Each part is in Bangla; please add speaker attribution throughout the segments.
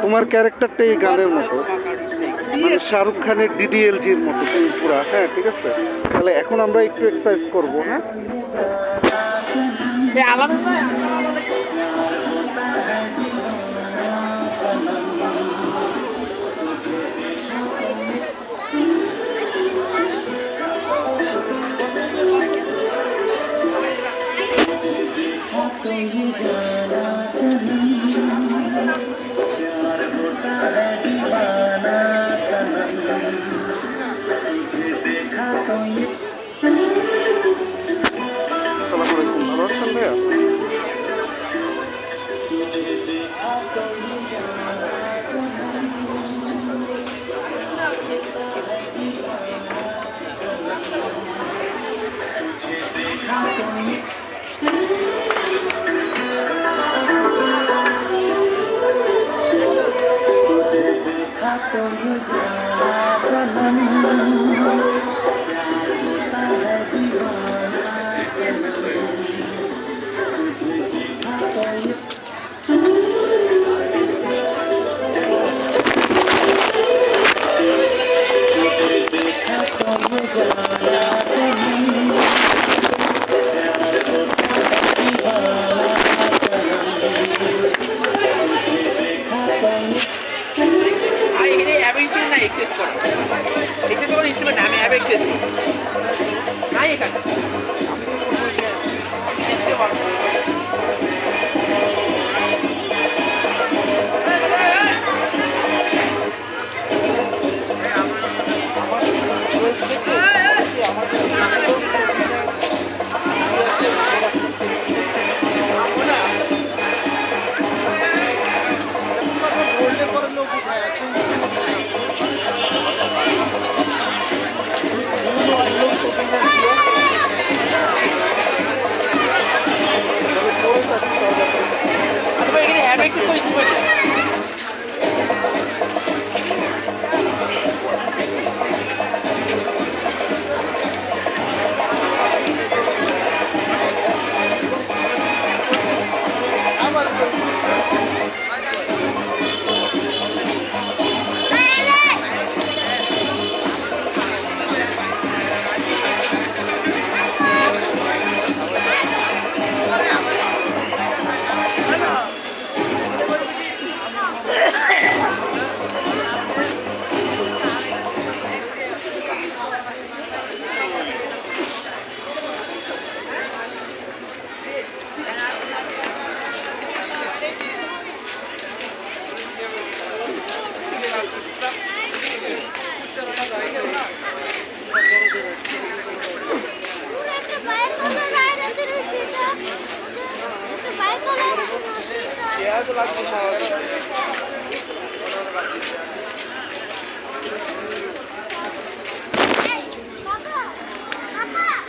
Speaker 1: তোমার ক্যারেক্টারটা এই গানের মতো, মানে শাহরুখ খানের ডিডিএলজির মতো তুমি পুরা। হ্যাঁ ঠিক আছে, তাহলে এখন আমরা একটু এক্সারসাইজ করবো। হ্যাঁ আসসালামু আলাইকুম, ভালো আছেন ভাইয়া?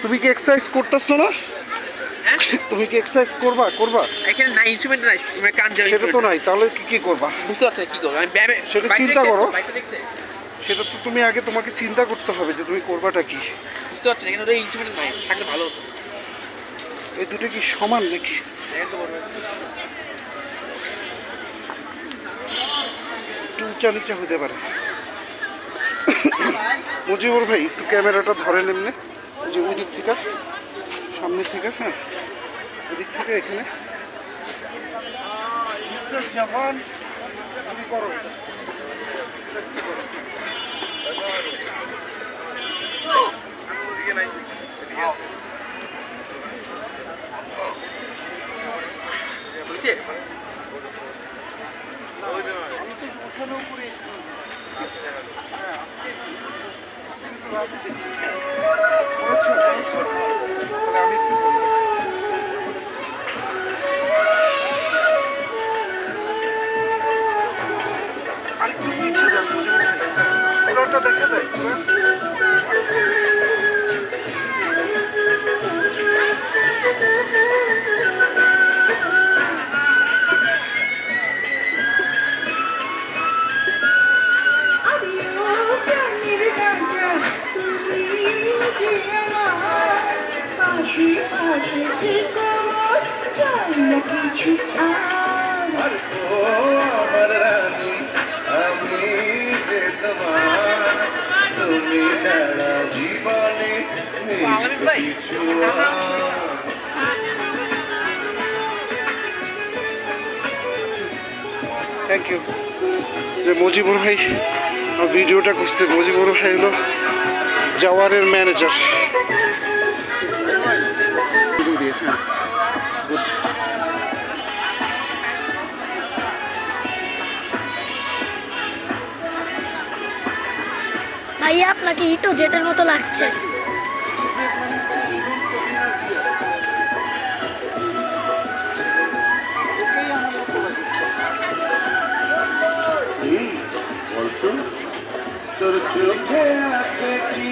Speaker 1: তুমি কি এক্সারসাইজ করতেছো না? তুমি কি এক্সারসাইজ করবা?
Speaker 2: এখানে না ইনস্ট্রুমেন্ট নাই, কান জানি
Speaker 1: সেটা তো নাই, তাহলে কি করবা?
Speaker 2: বুঝতে পারছি কি করব আমি ব্যাবে
Speaker 1: সেটা চিন্তা করো। সেটা তো তুমি আগে তোমাকে চিন্তা করতে হবে যে তুমি করবাটা কি।
Speaker 2: বুঝতে পারছি এখানে ওই ইনস্ট্রুমেন্ট নাই, থাকলে ভালো হতো।
Speaker 1: এই দুটো কি সমান নাকি?
Speaker 2: একদম
Speaker 1: একটু উঁচা নিচা হতে পারে। মুজিবুর ভাই একটু ক্যামেরাটা ধরেন এমনি, যে ওই দিক থেকে, সামনে থেকে। হ্যাঁ ওদিক থেকে এখানে। মিস্টার জাপান তুমি করো, চেষ্টা করো। আমি তো ওখানেও করি। হ্যাঁ আজকে তাহলে আমি একটু করি। আরেকটু পিছিয়ে যান, পুরোটা দেখা যায় পুরো।
Speaker 3: কিছু আমার
Speaker 2: আলামিন ভাই
Speaker 1: থ্যাংক ইউ। যে মজিবুর ভাই ভিডিওটা করছে, মজিবুর ভাই হলো জাওয়ারের ম্যানেজার।
Speaker 3: ভাইয়া আপনাকে ইটো জেটের মতো লাগছে।
Speaker 1: বলতো তোর চোখে আছে কি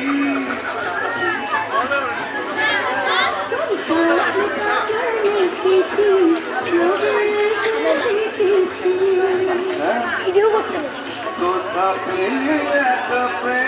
Speaker 3: ভিডিও করতে হবে।
Speaker 1: কোথা পেয়ে এত প্রেম